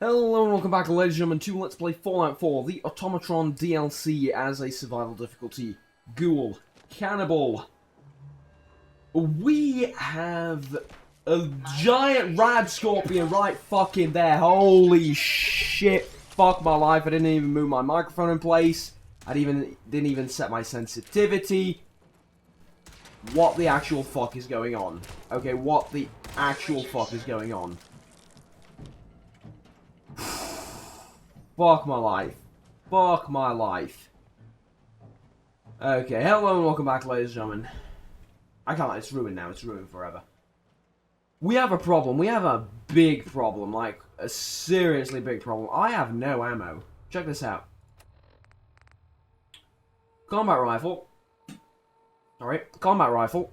Hello and welcome back, ladies and gentlemen, to Let's Play Fallout 4, the Automatron DLC as a survival difficulty. Ghoul. Cannibal. We have a giant rad scorpion right fucking there. Holy shit. Fuck my life. I didn't even move my microphone in place. I didn't even set my sensitivity. What the actual fuck is going on? Okay, what the actual fuck is going on? Fuck my life. Fuck my life. Okay, hello and welcome back, ladies and gentlemen. I can't, it's ruined now, it's ruined forever. We have a problem, we have a big problem, like, a seriously big problem. I have no ammo. Check this out. Combat rifle. Alright, combat rifle.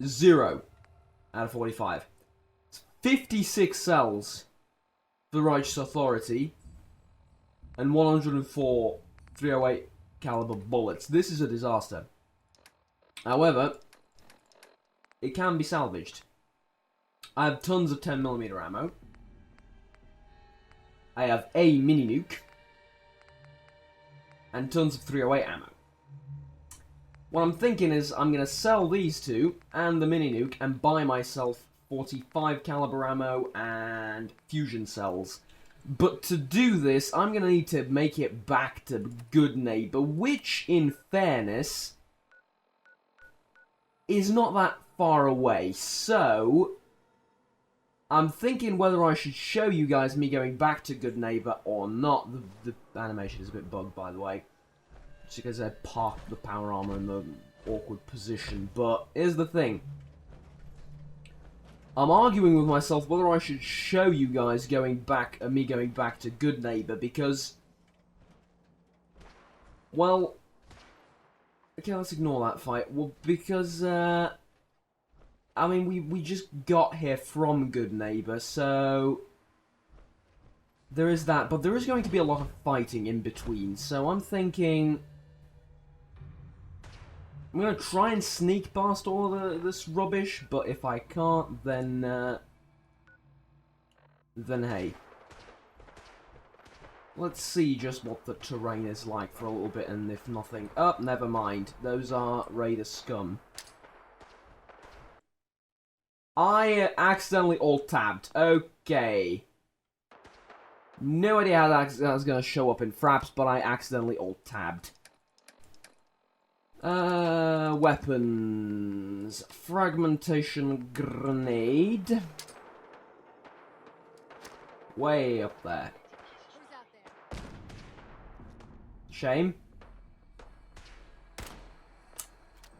0 out of 45. It's 56 cells for the Righteous Authority. And 104 308 caliber bullets. This is a disaster. However, it can be salvaged. I have tons of 10mm ammo. I have a mini nuke. And tons of 308 ammo. What I'm thinking is I'm going to sell these two and the mini nuke and buy myself 45 caliber ammo and fusion cells. But to do this, I'm going to need to make it back to Good Neighbor, which, in fairness, is not that far away. So, I'm thinking whether I should show you guys me going back to Good Neighbor or not. The animation is a bit bugged, by the way. Just because I parked the power armor in the awkward position. But here's the thing. I'm arguing with myself whether I should show you guys me going back to Good Neighbor, because, well, okay, let's ignore that fight. Well, because, I mean, we just got here from Good Neighbor, so there is that, but there is going to be a lot of fighting in between, so I'm thinking I'm going to try and sneak past all of this rubbish, but if I can't, then hey. Let's see just what the terrain is like for a little bit, and if nothing... Oh, never mind. Those are Raider scum. I accidentally alt-tabbed. Okay. No idea how that was going to show up in Fraps, but I accidentally alt-tabbed. Weapons. Fragmentation grenade. Way up there. Shame.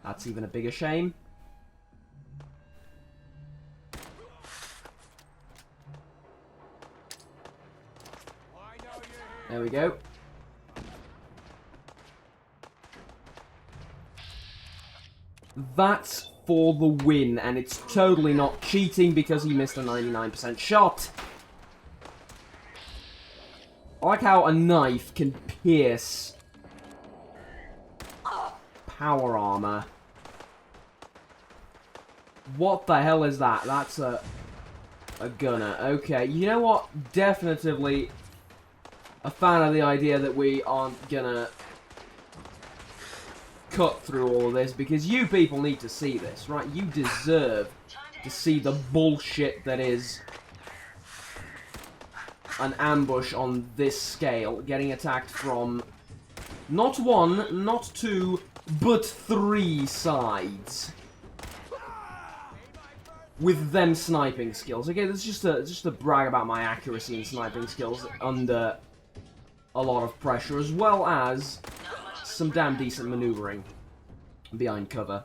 That's even a bigger shame. There we go. That's for the win, and it's totally not cheating because he missed a 99% shot. I like how a knife can pierce power armor. What the hell is that? That's a gunner. Okay, you know what? Definitively a fan of the idea that we aren't gonna cut through all of this, because you people need to see this, right? You deserve to see the bullshit that is an ambush on this scale, getting attacked from not one, not two, but 3 sides. With them sniping skills. Okay, this is just to brag about my accuracy in sniping skills under a lot of pressure, as well as some damn decent maneuvering behind cover.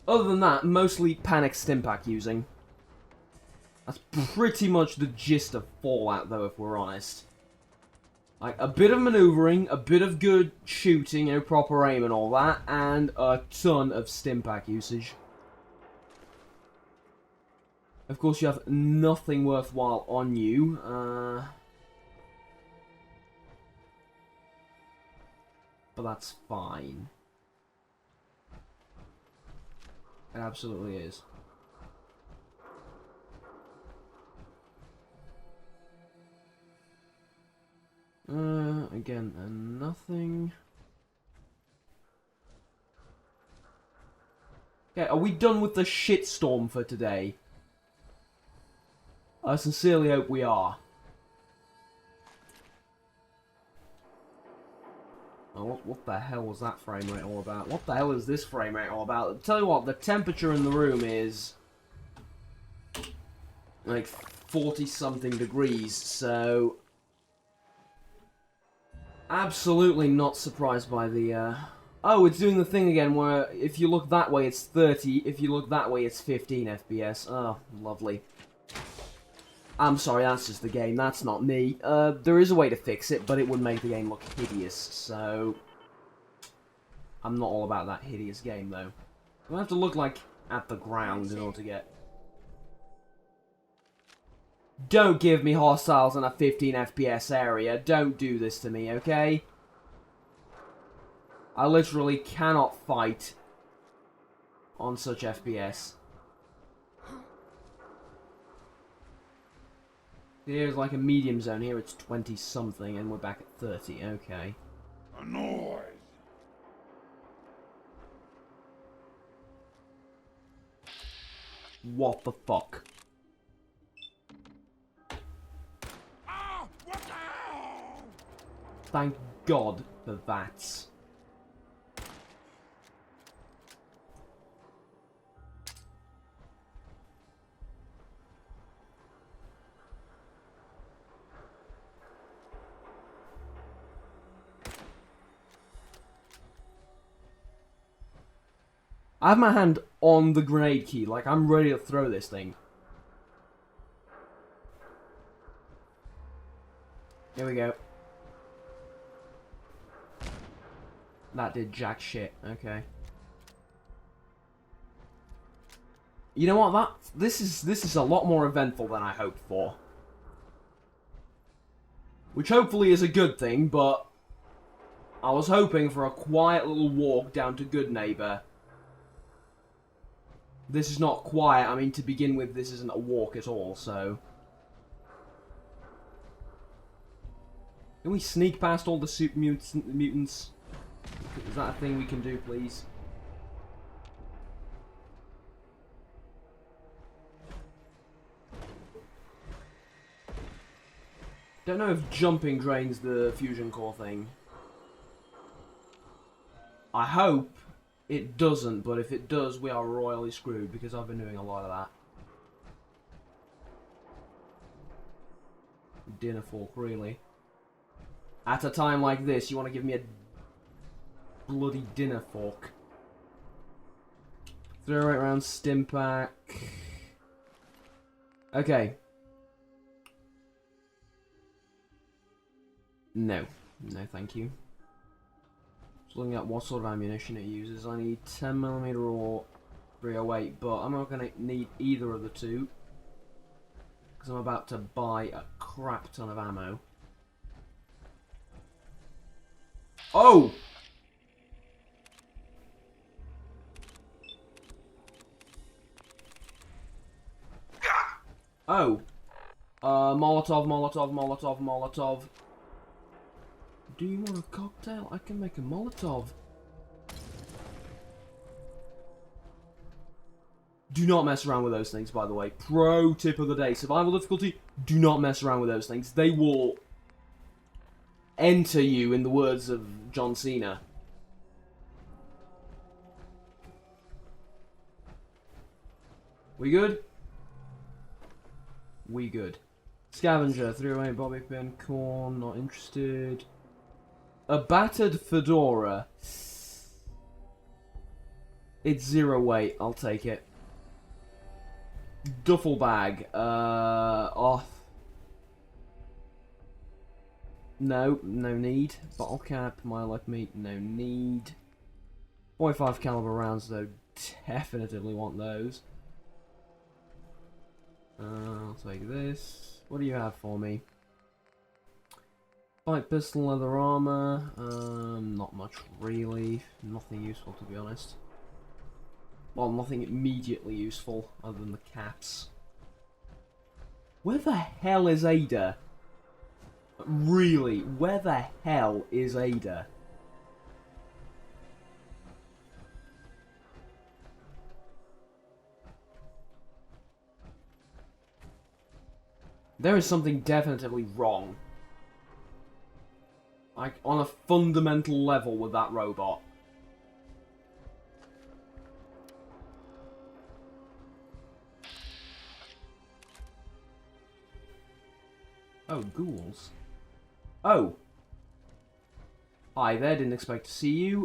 Other than that, mostly panic stimpack using. That's pretty much the gist of Fallout, though, if we're honest. Like, a bit of maneuvering, a bit of good shooting, you know, proper aim and all that, and a ton of stimpack usage. Of course, you have nothing worthwhile on you. But that's fine. It absolutely is. again, nothing. Okay, are we done with the shitstorm for today? I sincerely hope we are. Oh, what the hell was that frame rate all about? What the hell is this frame rate all about? I'll tell you what, the temperature in the room is like 40-something degrees, so absolutely not surprised by the, Oh, it's doing the thing again where if you look that way it's 30, if you look that way it's 15 FPS. Oh, lovely. I'm sorry, that's just the game, that's not me. There is a way to fix it, but it would make the game look hideous, so I'm not all about that hideous game, though. I have to look, like, at the ground in order to get... Don't give me hostiles in a 15 FPS area. Don't do this to me, okay? I literally cannot fight on such FPS. Here's like a medium zone. Here it's 20-something, and we're back at 30. Okay. A noise. What the fuck? Ah, what the hell? Thank God for that. I have my hand on the grenade key, like I'm ready to throw this thing. Here we go. That did jack shit, okay. You know what, this is a lot more eventful than I hoped for. Which hopefully is a good thing, but I was hoping for a quiet little walk down to Good Neighbor. This is not quiet, I mean, to begin with, this isn't a walk at all, so... Can we sneak past all the super mutants? Is that a thing we can do, please? Don't know if jumping drains the fusion core thing. I hope it doesn't, but if it does, we are royally screwed, because I've been doing a lot of that. Dinner fork, really. At a time like this, you want to give me a bloody dinner fork. Throw it around Stimpack. Okay. No. No, thank you. Just looking at what sort of ammunition it uses. I need 10mm or 308, but I'm not going to need either of the two. Because I'm about to buy a crap ton of ammo. Oh! Oh. Molotov, Molotov, Molotov, Molotov. Do you want a cocktail? I can make a Molotov. Do not mess around with those things, by the way. Pro tip of the day. Survival difficulty, do not mess around with those things. They will enter you, in the words of John Cena. We good? We good. Scavenger, 308 bobby pin, corn, not interested. A battered fedora. It's 0 weight, I'll take it. Duffel bag, off. No, no need. Bottle cap, Milo meat, no need. .45 caliber rounds though, definitively want those. I'll take this. What do you have for me? Light pistol, leather armor. Not much really. Nothing useful, to be honest. Well, nothing immediately useful other than the caps. Where the hell is Ada? really, where the hell is Ada? There is something definitely wrong. Like, on a fundamental level with that robot. Oh, ghouls. Oh. Hi there, didn't expect to see you.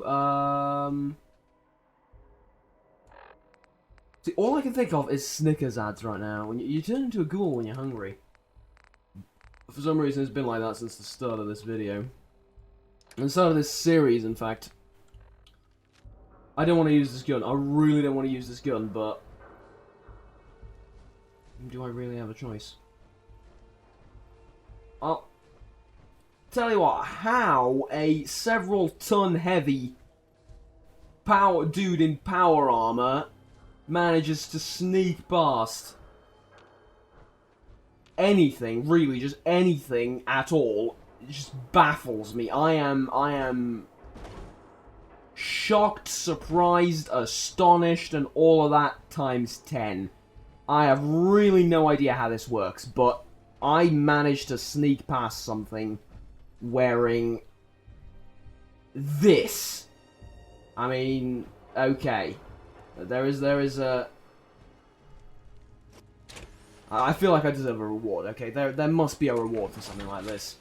See, all I can think of is Snickers ads right now. When you turn into a ghoul when you're hungry. For some reason, it's been like that since the start of this video. And the start of this series, in fact. I don't want to use this gun. I really don't want to use this gun, but... do I really have a choice? I'll tell you what, how a several-ton heavy power dude in power armor manages to sneak past anything, really, just anything at all, it just baffles me. I am shocked, surprised, astonished, and all of that times 10. I have really no idea how this works, but I managed to sneak past something wearing this. I mean, okay. There is a... I feel like I deserve a reward, okay? There must be a reward for something like this.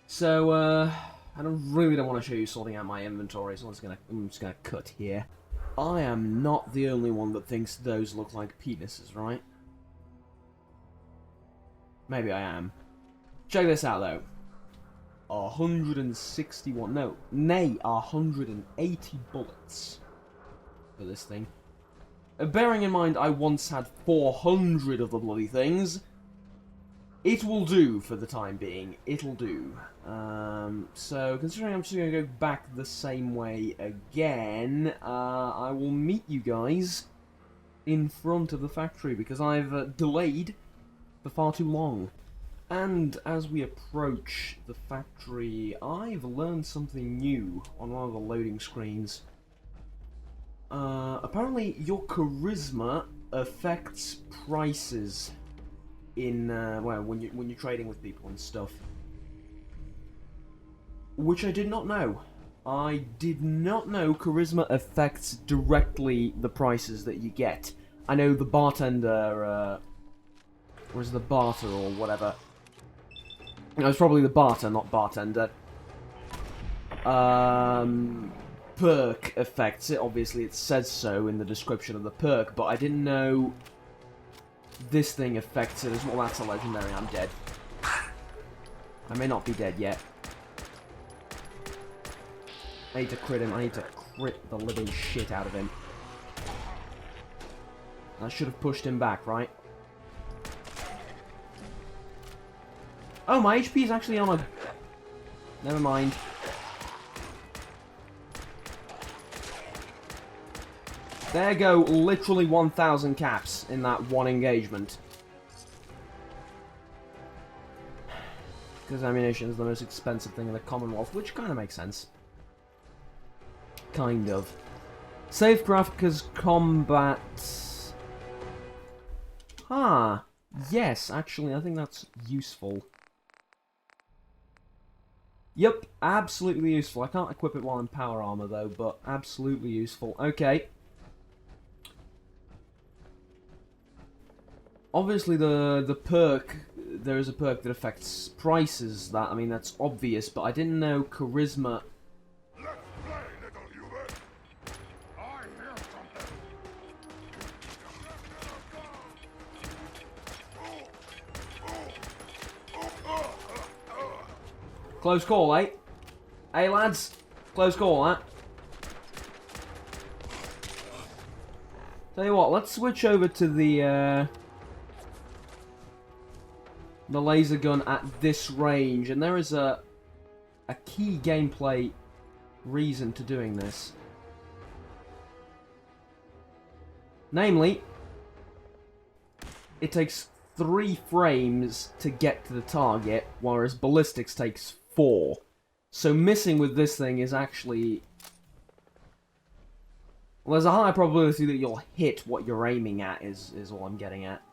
So, I really don't want to show you sorting out my inventory, so I'm just gonna cut here. I am not the only one that thinks those look like penises, right? Maybe I am. Check this out, though. 161, no, nay, 180 bullets for this thing. Bearing in mind I once had 400 of the bloody things, it will do for the time being. It'll do. So, considering I'm just going to go back the same way again, I will meet you guys in front of the factory, because I've delayed for far too long. And as we approach the factory, I've learned something new on one of the loading screens. Apparently your charisma affects prices in, well, when you're trading with people and stuff. Which I did not know. I did not know charisma affects directly the prices that you get. I know the bartender, or is it the barter or whatever? No, it's probably the barter, not bartender. Perk affects it. Obviously, it says so in the description of the perk, but I didn't know this thing affects it as well. That's a legendary. I'm dead. I may not be dead yet. I need to crit him. I need to crit the living shit out of him. I should have pushed him back, right? Oh, my HP is actually on a... Never mind. There go literally 1,000 caps in that one engagement. Because ammunition is the most expensive thing in the Commonwealth, which kind of makes sense. Kind of. Safecraft because combat... Ah, yes, actually, I think that's useful. Yep, absolutely useful. I can't equip it while in power armor, though, but absolutely useful. Okay. Obviously, the perk... There is a perk that affects prices. That, I mean, that's obvious, but I didn't know charisma... Let's play, little human. I hear something. Close call, eh? Hey, lads. Close call, that. Tell you what, let's switch over to the laser gun at this range, and there is a key gameplay reason to doing this. Namely, it takes 3 frames to get to the target, whereas ballistics takes 4. So missing with this thing is actually... Well, there's a high probability that you'll hit what you're aiming at, is all I'm getting at.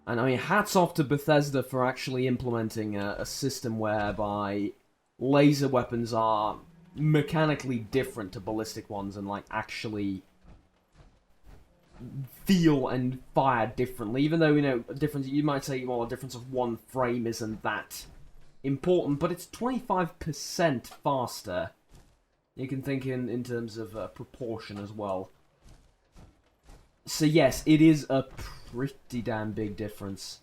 And I mean, hats off to Bethesda for actually implementing a system whereby laser weapons are mechanically different to ballistic ones and, like, actually feel and fire differently. Even though, you know, a difference, you might say, well, a difference of 1 frame isn't that important, but it's 25% faster. You can think in terms of proportion as well. So yes, it is a pretty damn big difference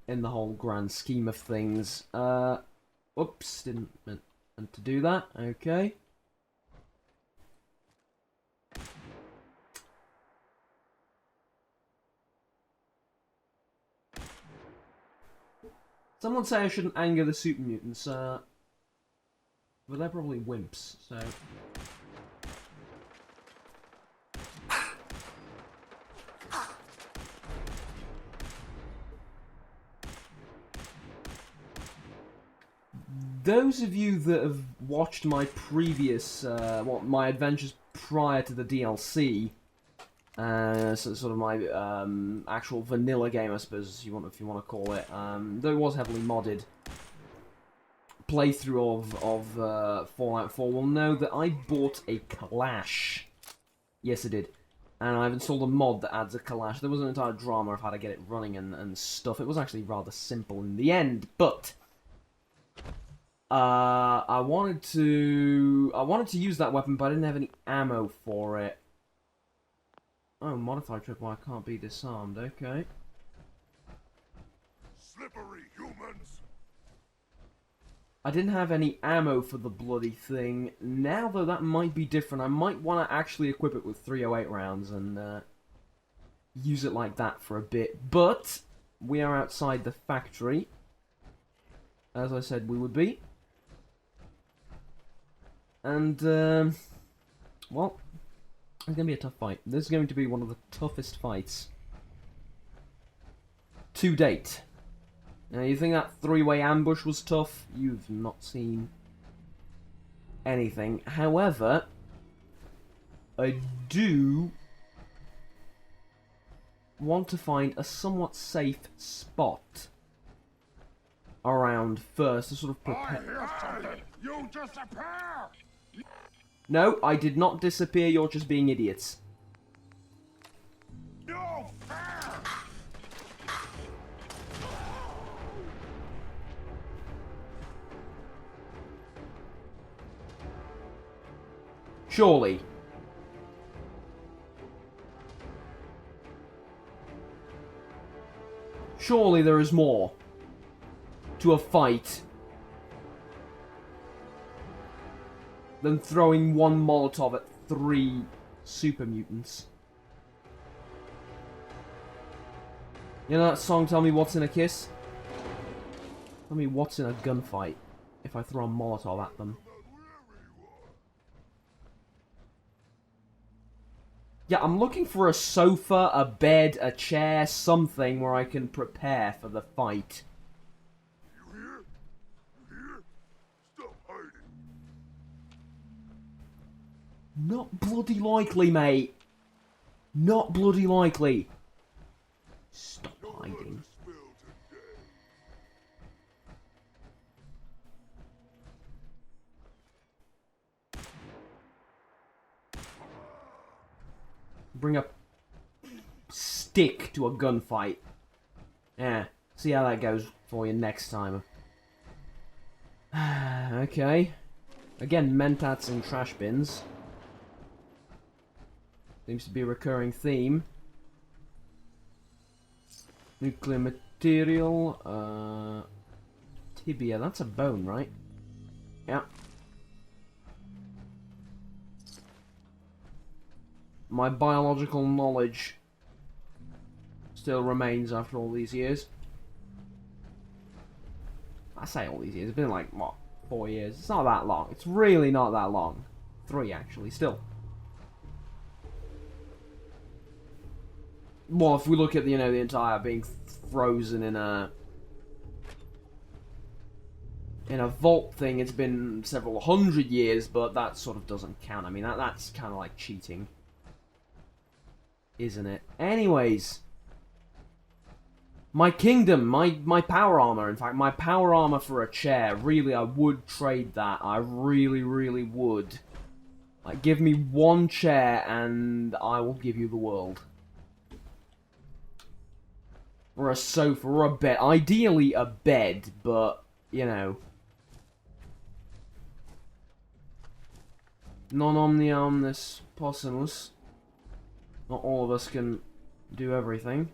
in the whole grand scheme of things. Oops, didn't meant to do that. Okay. Someone say I shouldn't anger the super mutants, but they're probably wimps, so... Those of you that have watched my previous, my adventures prior to the DLC, so sort of my actual vanilla game, I suppose, if you want to call it, though it was heavily modded, playthrough of Fallout 4 will know that I bought a Kalash. Yes, I did. And I've installed a mod that adds a Kalash. There was an entire drama of how to get it running and stuff. It was actually rather simple in the end, but... I wanted to use that weapon, but I didn't have any ammo for it. Oh, modified tripwire can't be disarmed. Okay. Slippery humans. I didn't have any ammo for the bloody thing. Now, though, that might be different. I might want to actually equip it with 308 rounds and use it like that for a bit. But we are outside the factory, as I said we would be. And, well, it's going to be a tough fight. This is going to be one of the toughest fights to date. Now, you think that 3-way ambush was tough? You've not seen anything. However, I do want to find a somewhat safe spot around first to sort of prepare. You disappear! No, I did not disappear, you're just being idiots. No fair! Surely. Surely there is more to a fight than throwing one Molotov at 3 super mutants. You know that song, Tell Me What's in a Kiss? Tell me what's in a gunfight if I throw a Molotov at them. Yeah, I'm looking for a sofa, a bed, a chair, something where I can prepare for the fight. You hear? You hear? Stop hiding. Not bloody likely, mate. Not bloody likely. Stop hiding. Bring a stick to a gunfight. Yeah, see how that goes for you next time. Okay. Again, mentats and trash bins. Seems to be a recurring theme. Nuclear material. Tibia, that's a bone, right? Yeah. My biological knowledge still remains after all these years. I say all these years, it's been like, what, 4 years? It's not that long. It's really not that long. 3, actually, still. Well, if we look at, you know, the entire being frozen in a vault thing, it's been several hundred years, but that sort of doesn't count. I mean, that's kind of like cheating, isn't it? Anyways, my kingdom, my power armor, in fact, my power armor for a chair. Really, I would trade that. I really, really would. Like, give me one chair and I will give you the world. Or a sofa, or a bed. Ideally a bed, but, you know. Non omni omnis possumus. Not all of us can do everything.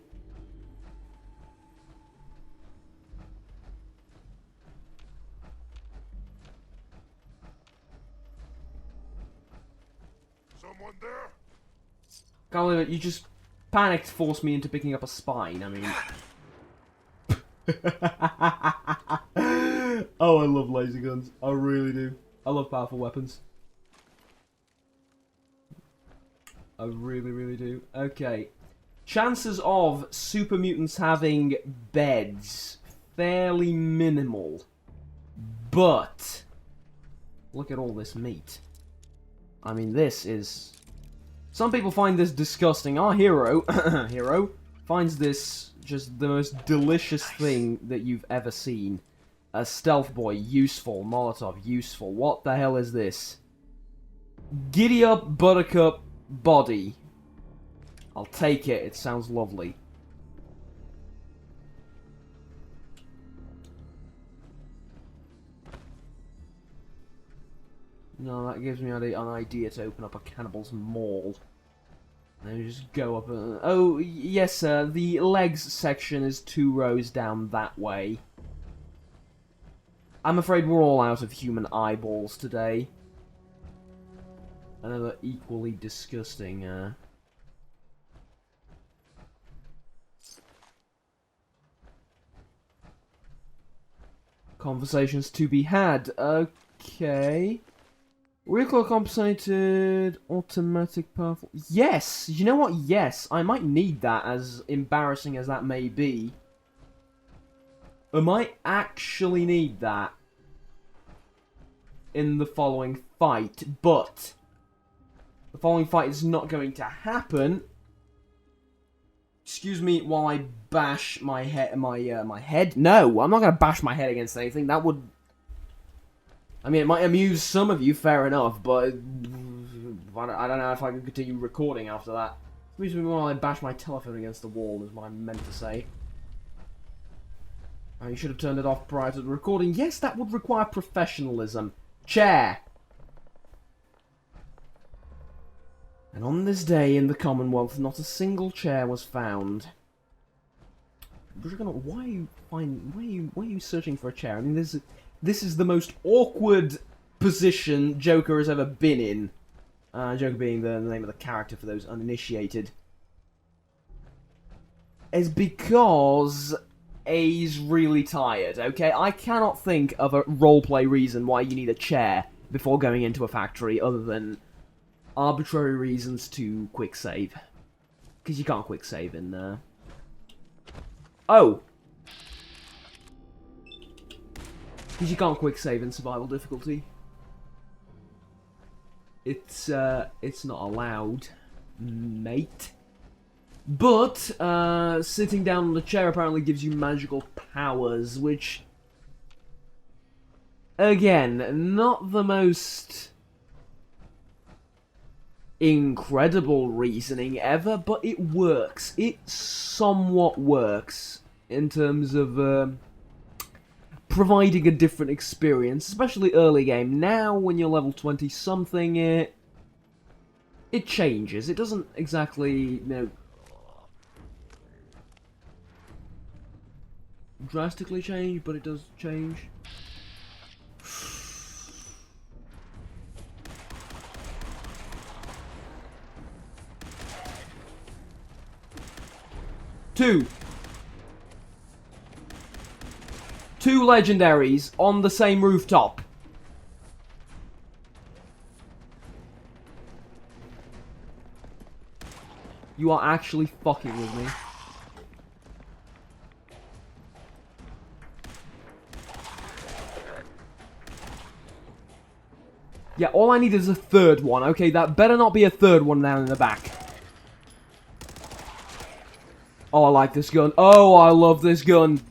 Someone there? Can't believe it, you just panicked forced me into picking up a spine, I mean... Oh, I love laser guns. I really do. I love powerful weapons. I really, really do. Okay. Chances of super mutants having beds. Fairly minimal. But... look at all this meat. I mean, this is... some people find this disgusting. Our hero, finds this just the most delicious thing that you've ever seen. A stealth boy, useful. Molotov, useful. What the hell is this? Giddy up, buttercup, body. I'll take it. It sounds lovely. No, that gives me an idea to open up a Cannibal's Mall. And you just go up and... oh, yes sir, the legs section is 2 rows down that way. I'm afraid we're all out of human eyeballs today. Another equally disgusting, conversations to be had. Okay. Recoil compensated, automatic powerful... yes! You know what? Yes! I might need that, as embarrassing as that may be. I might actually need that in the following fight, but the following fight is not going to happen. Excuse me while I bash my head. My head? No, I'm not going to bash my head against anything. That would... I mean, it might amuse some of you, fair enough, but I don't know if I can continue recording after that. Excuse me while I bash my telephone against the wall, is what I meant to say. Oh, you should have turned it off prior to the recording. Yes, that would require professionalism. Chair! And on this day in the Commonwealth, not a single chair was found. Why are you searching for a chair? I mean, this is the most awkward position Joker has ever been in. Joker being the name of the character for those uninitiated. Is because he's really tired, okay? I cannot think of a roleplay reason why you need a chair before going into a factory other than arbitrary reasons to quick save. Because you can't quick save in there. Oh! Because you can't quick save in survival difficulty. It's not allowed, mate. But, sitting down on the chair apparently gives you magical powers, which... again, not the most incredible reasoning ever, but it works. It somewhat works in terms of, providing a different experience, especially early game. Now, when you're level 20-something, it changes. It doesn't exactly, you know, drastically change, but it does change. Two legendaries on the same rooftop. You are actually fucking with me. Yeah, all I need is a third one. Okay, that better not be a third one down in the back. Oh, I like this gun. Oh, I love this gun.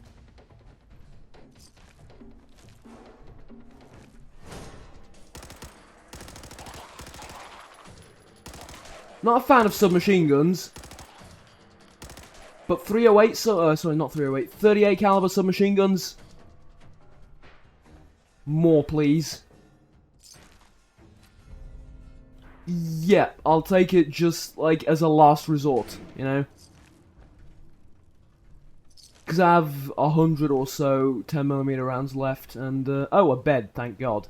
Not a fan of submachine guns. But 308, sorry, not 308, 38 caliber submachine guns. More, please. Yeah, I'll take it just, like, as a last resort, you know? Because I have 100 or so 10mm rounds left, and, oh, a bed, thank God.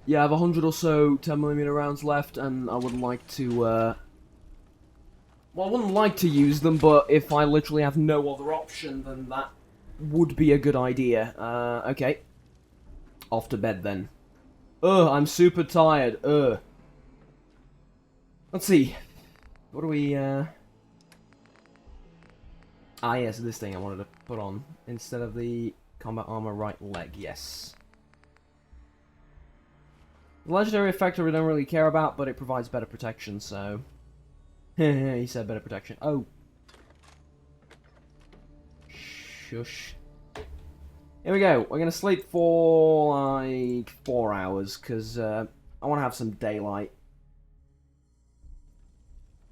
Yeah, I have 100 or so 10mm rounds left, and I would like to, well, I wouldn't like to use them, but if I literally have no other option, then that would be a good idea. Okay. Off to bed, then. Ugh, I'm super tired. Ugh. Let's see. What do we, Ah, yes, this thing I wanted to put on. Instead of the combat armor right leg, yes. The legendary effect we don't really care about, but it provides better protection, so... He said better protection. Oh. Shush. Here we go. We're gonna sleep for, like, 4 hours, because, I want to have some daylight.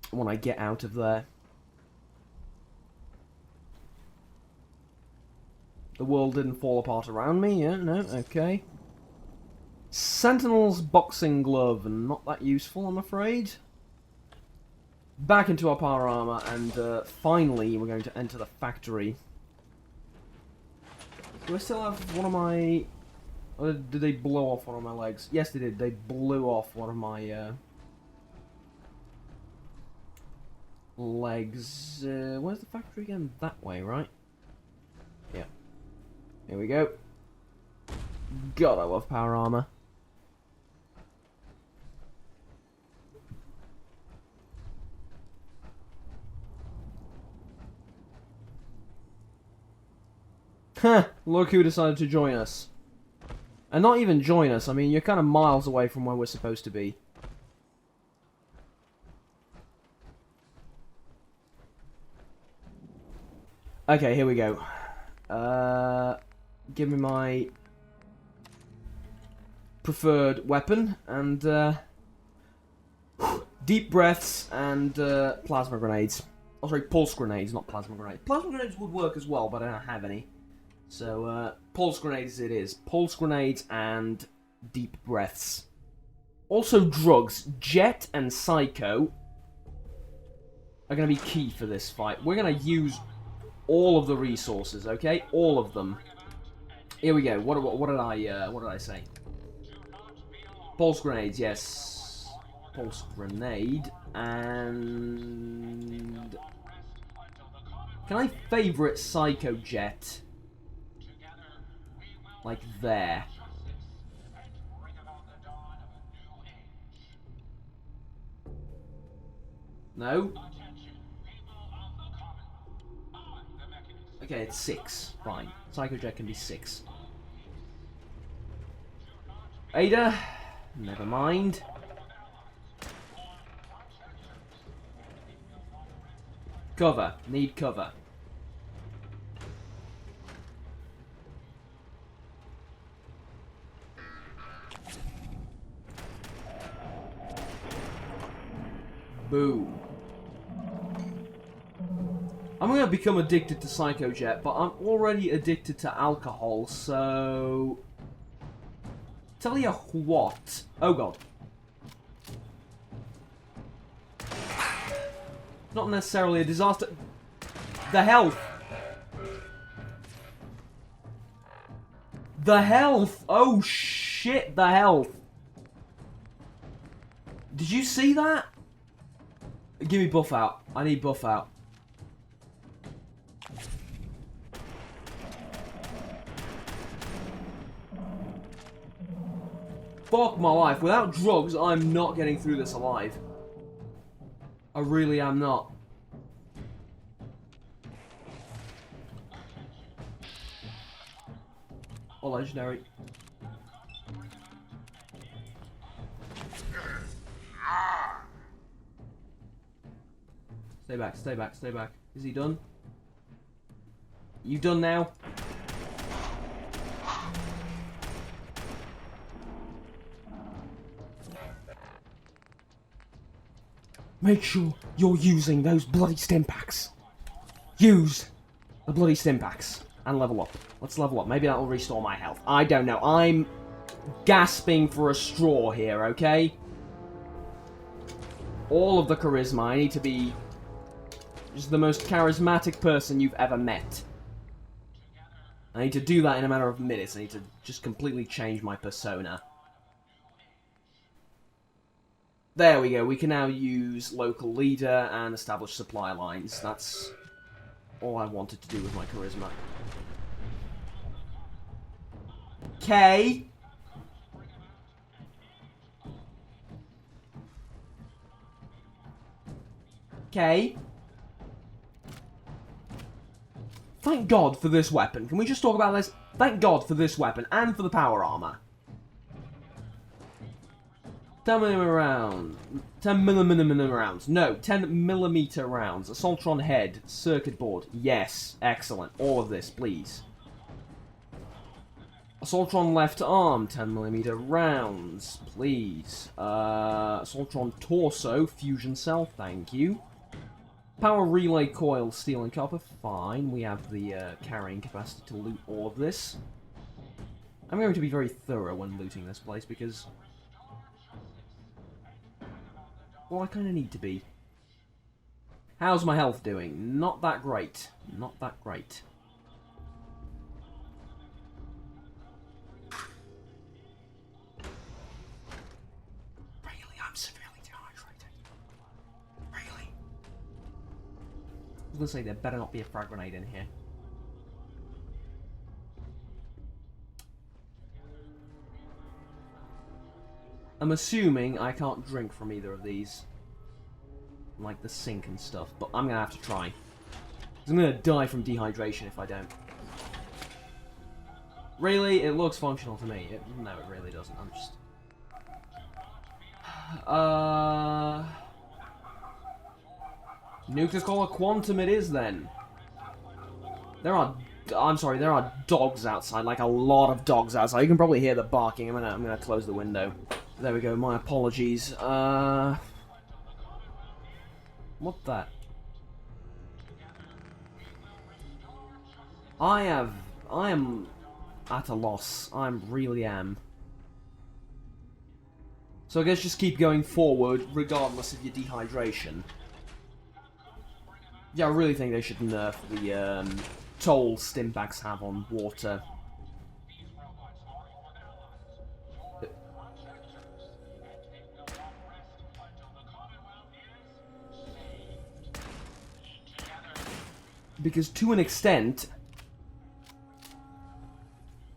When I get out of there. The world didn't fall apart around me, yeah? No? Okay. Sentinel's boxing glove, and not that useful, I'm afraid. Back into our power armor, and finally we're going to enter the factory. Do I still have one of my... Or did they blow off one of my legs? Yes, they did. They blew off one of my legs. Where's the factory again? That way, right? Yeah. Here we go. God, I love power armor. Huh, look who decided to join us. And not even join us, I mean, you're kind of miles away from where we're supposed to be. Okay, here we go. Give me my preferred weapon, and deep breaths, and plasma grenades. Oh, sorry, pulse grenades, not plasma grenades. Plasma grenades would work as well, but I don't have any. So, pulse grenades it is. Pulse grenades and deep breaths. Also drugs. Jet and Psycho are going to be key for this fight. We're going to use all of the resources, okay? All of them. Here we go. What did I say? Pulse grenades, yes. Pulse grenade. And... Can I favorite Psycho Jet? Like there. No? Okay, it's 6. Fine. Psycho Jet can be 6. Ada? Never mind. Cover. Need cover. Boom. I'm gonna become addicted to Psycho Jet, but I'm already addicted to alcohol, so... Tell you what. Oh god. Not necessarily a disaster. The health. The health. Oh shit, the health. Did you see that? Give me buff out. I need buff out. Fuck my life. Without drugs, I'm not getting through this alive. I really am not. Oh, legendary. Stay back, stay back, stay back. Is he done? You done now? Make sure you're using those bloody stim packs. Use the bloody stim packs and level up. Let's level up. Maybe that'll restore my health. I don't know. I'm gasping for a straw here, okay? All of the charisma. I need to be just the most charismatic person you've ever met. I need to do that in a matter of minutes. I need to just completely change my persona. There we go, we can now use local leader and establish supply lines. That's all I wanted to do with my charisma. Okay. Okay. Thank God for this weapon. Can we just talk about this? Thank God for this weapon and for the power armor. 10mm rounds. 10mm rounds. No, 10mm rounds. Assaultron head. Circuit board. Yes. Excellent. All of this, please. Assaultron left arm. 10mm rounds. Please. Assaultron torso. Fusion cell. Thank you. Power relay coil. Steel and copper. Fine. We have the carrying capacity to loot all of this. I'm going to be very thorough when looting this place because... well, I kind of need to be. How's my health doing? Not that great. Not that great. Really? I'm severely dehydrated. Really? I was gonna say there better not be a frag grenade in here. I'm assuming I can't drink from either of these. Like the sink and stuff, but I'm gonna have to try. I'm gonna die from dehydration if I don't. Really? It looks functional to me. No, it really doesn't. I'm just... Nuclear Collar Quantum it is then. There are... I'm sorry, there are dogs outside. Like a lot of dogs outside. You can probably hear the barking. I'm gonna close the window. There we go, my apologies. What that? I am at a loss. I really am. So I guess just keep going forward, regardless of your dehydration. Yeah, I really think they should nerf the toll stimpaks have on water. Because to an extent,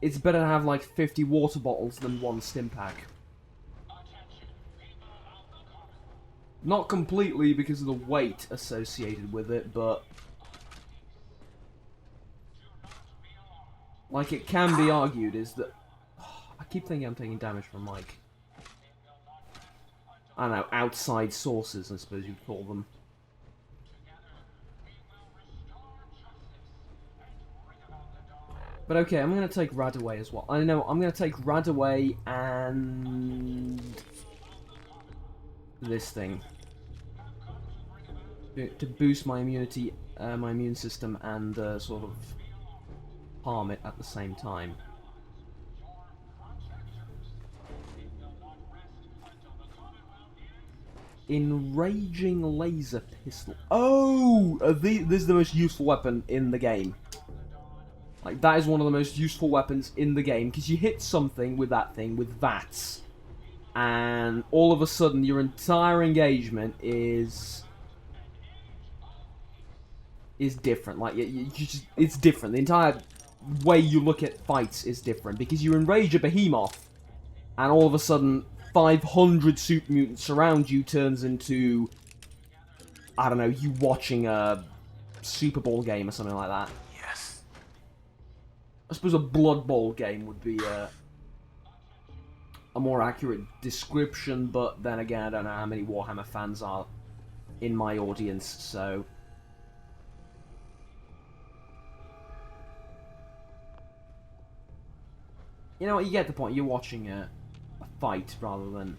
it's better to have like 50 water bottles than one stimpak. Not completely because of the weight associated with it, but... like it can be argued is that... I keep thinking I'm taking damage from like... I don't know, outside sources I suppose you'd call them. But okay, I'm going to take Rad away as well. I know, I'm going to take Rad away and... this thing. To boost my immunity, my immune system, and sort of harm it at the same time. Enraging laser pistol. Oh! This is the most useful weapon in the game. Like, that is one of the most useful weapons in the game, because you hit something with that thing, with VATS, and all of a sudden your entire engagement is different. Like, it's different. The entire way you look at fights is different, because you enrage a behemoth, and all of a sudden 500 super mutants surround you turns into, I don't know, you watching a Super Bowl game or something like that. Yes. I suppose a Blood Bowl game would be a more accurate description, but then again, I don't know how many Warhammer fans are in my audience, so... You know what, you get the point. You're watching a fight rather than,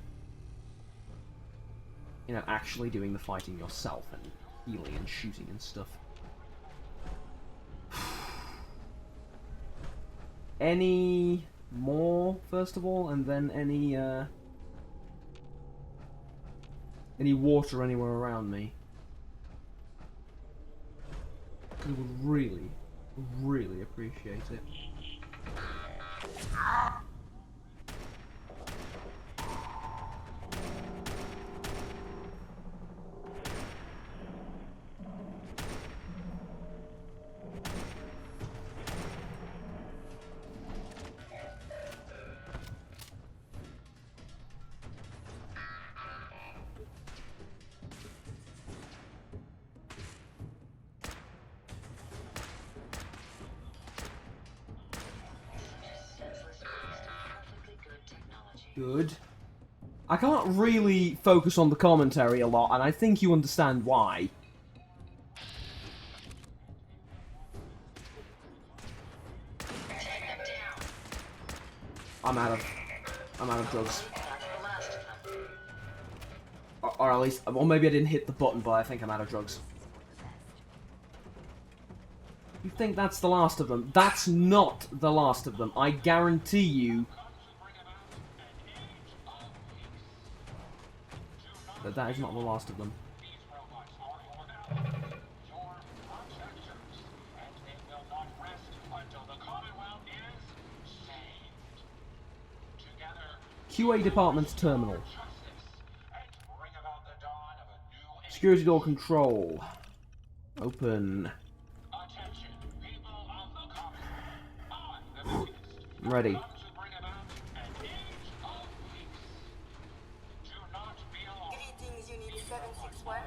you know, actually doing the fighting yourself and healing and shooting and stuff. Any more, first of all, and then any water anywhere around me? I would really, really appreciate it. Good. I can't really focus on the commentary a lot, and I think you understand why. I'm out of drugs. Or at least, or maybe I didn't hit the button, but I think I'm out of drugs. You think that's the last of them? That's not the last of them. I guarantee you that that is not the last of them. QA Department's terminal. Security door control. Open. I'm ready. Greetings, Unit 761.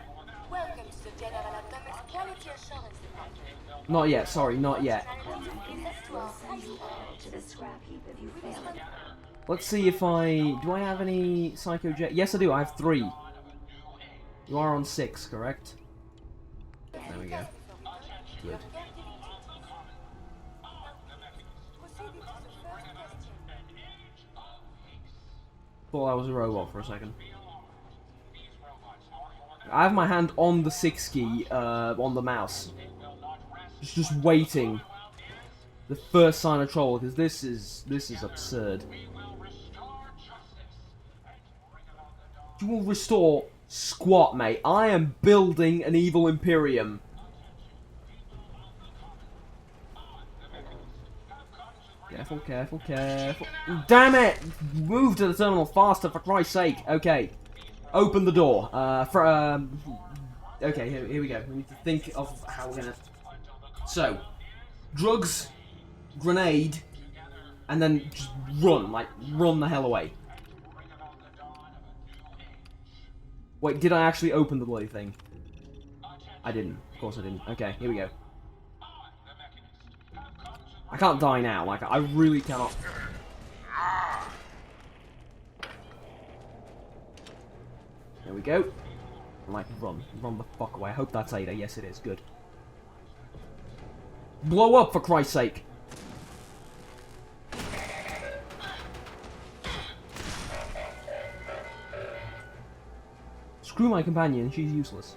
Welcome to the General Atomics Quality Assurance Department. Not yet, sorry, not yet. Let's see if do I have any Psycho Jet? Yes, I do, I have 3. You are on 6, correct? There we go. Good. Thought I was a robot for a second. I have my hand on the 6 key, on the mouse. Just waiting. The first sign of trouble, because this is absurd. You will restore squat, mate. I am building an evil Imperium. Careful, careful, careful. Damn it! Move to the terminal faster, for Christ's sake. Okay. Open the door. Okay, here we go. We need to think of how we're gonna... So, drugs, grenade, and then just run. Like, run the hell away. Wait, did I actually open the bloody thing? I didn't. Of course I didn't. Okay, here we go. I can't die now. Like, I really cannot. There we go. Like, run. Run the fuck away. I hope that's Ada. Yes, it is. Good. Blow up, for Christ's sake. Screw my companion. She's useless.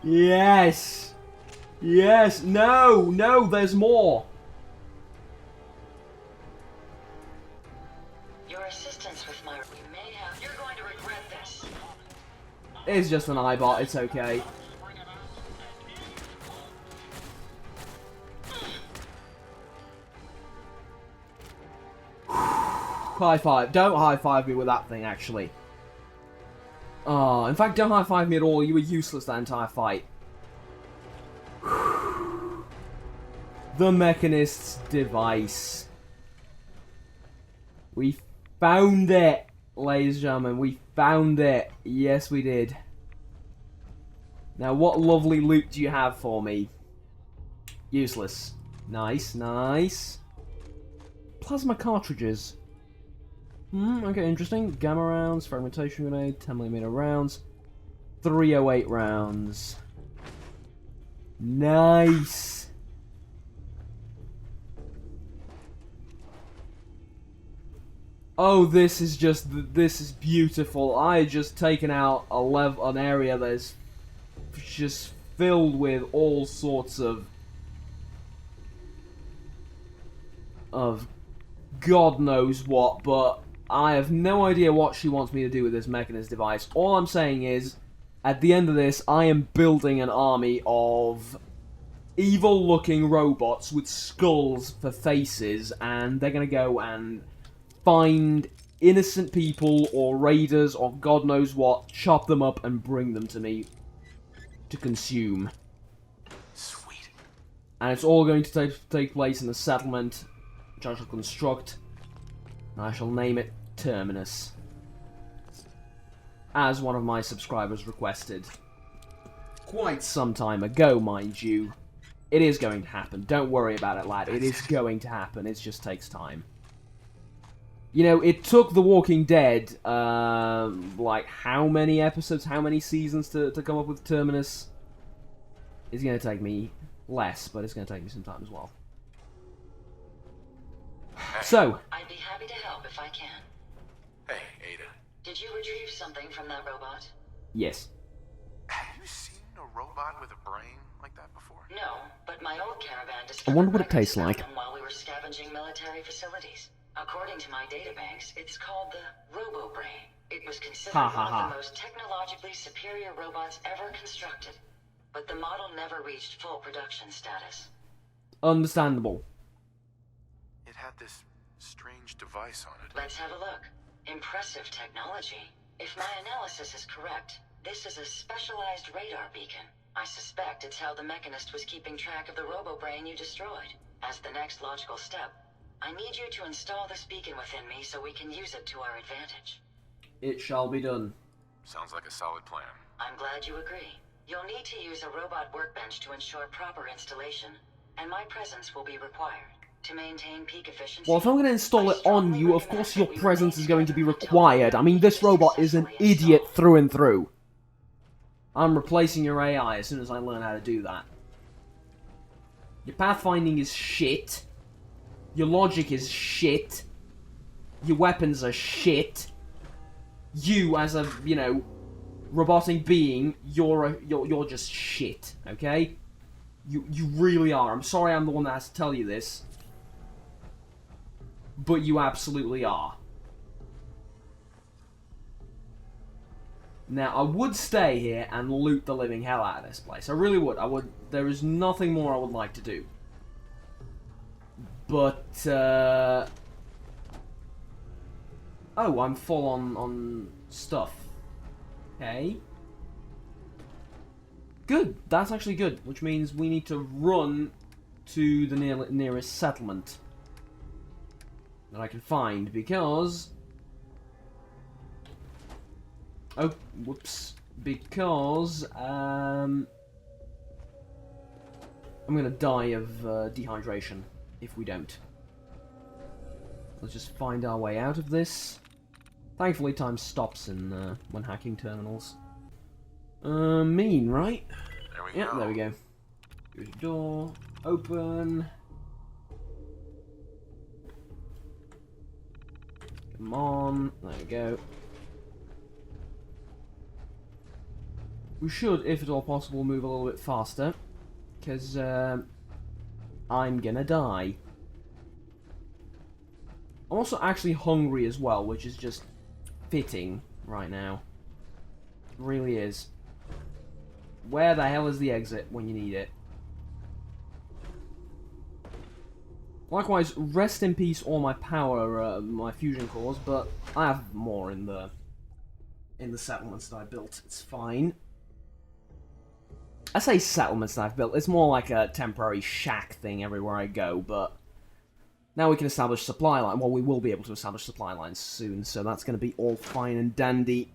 Yes! Yes! No! No! There's more! Your assistance with my... We may have... You're going to regret this. It's just an iBot. It's okay. High five. Don't high five me with that thing, actually. Oh, in fact, don't high-five me at all. You were useless that entire fight. The Mechanist's device. We found it, ladies and gentlemen. We found it. Yes, we did. Now, what lovely loot do you have for me? Useless. Nice, nice. Plasma cartridges. Okay, interesting. Gamma rounds, fragmentation grenade, 10mm rounds, 308 rounds. Nice. Oh, this is beautiful. I had just taken out an area that is just filled with all sorts of God knows what, but I have no idea what she wants me to do with this Mechanist device. All I'm saying is, at the end of this, I am building an army of evil-looking robots with skulls for faces, and they're gonna go and find innocent people or raiders or God knows what, chop them up and bring them to me to consume. Sweet. And it's all going to take place in a settlement, which I shall construct. I shall name it Terminus. As one of my subscribers requested. Quite some time ago, mind you. It is going to happen. Don't worry about it, lad. It is going to happen. It just takes time. You know, it took The Walking Dead, like, how many episodes, how many seasons to come up with Terminus? It's going to take me less, but it's going to take me some time as well. So, I'd be happy to help if I can. Hey, Ada. Did you retrieve something from that robot? yes. Have you seen a robot with a brain like that before? No, but my old caravan discovered wonder what it records tastes about like. them while we were scavenging military facilities. According to my databanks, it's called the Robo-Brain. It was considered Ha, ha, one ha. of the most technologically superior robots ever constructed, but the model never reached full production status. Understandable. It had this strange device on it. Let's have a look. Impressive technology. If my analysis is correct, this is a specialized radar beacon. I suspect it's how the Mechanist was keeping track of the Robo-Brain you destroyed. As the next logical step, I need you to install this beacon within me so we can use it to our advantage. It shall be done. Sounds like a solid plan. I'm glad you agree. You'll need to use a robot workbench to ensure proper installation, and my presence will be required. To maintain peak efficiency... Well, if I'm going to install it on you, of course your presence is going to be required. I mean, this robot is an idiot through and through. I'm replacing your AI as soon as I learn how to do that. Your pathfinding is shit. Your logic is shit. Your weapons are shit. You, as a, you know, robotic being, you're just shit, okay? You really are. I'm sorry I'm the one that has to tell you this. But you absolutely are. Now, I would stay here and loot the living hell out of this place. I really would. There is nothing more I would like to do. But, oh, I'm full on stuff. Okay. Good. That's actually good. Which means we need to run to the nearest settlement that I can find, because... Oh, whoops. Because, I'm gonna die of dehydration if we don't. Let's just find our way out of this. Thankfully, time stops in when hacking terminals. Mean, right? There we Yep, go. there we go. Here's the door. Open. Come on. There we go. We should, if at all possible, move a little bit faster. Because, I'm gonna die. I'm also actually hungry as well, which is just fitting right now. It really is. Where the hell is the exit when you need it? Likewise, rest in peace all my power, my fusion cores, but I have more in the in the settlements that I built. It's fine. I say settlements that I've built. It's more like a temporary shack thing everywhere I go, but now we can establish supply line. Well, we will be able to establish supply lines soon, so that's going to be all fine and dandy.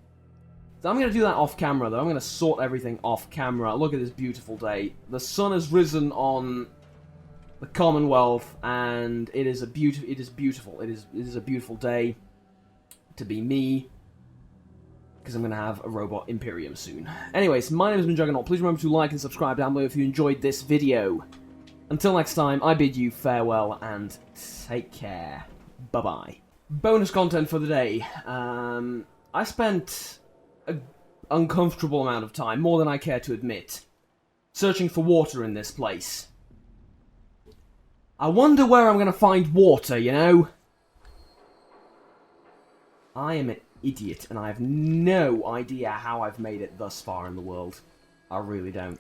So I'm going to do that off camera, though. I'm going to sort everything off camera. Look at this beautiful day. The sun has risen on the Commonwealth, and it is beautiful. It is a beautiful day to be me, because I'm going to have a robot Imperium soon. Anyways, my name has been Juggernaut. Please remember to like and subscribe down below if you enjoyed this video. Until next time, I bid you farewell and take care. Bye-bye. Bonus content for the day. I spent an uncomfortable amount of time, more than I care to admit, searching for water in this place. I wonder where I'm going to find water, you know? I am an idiot, and I have no idea how I've made it thus far in the world. I really don't.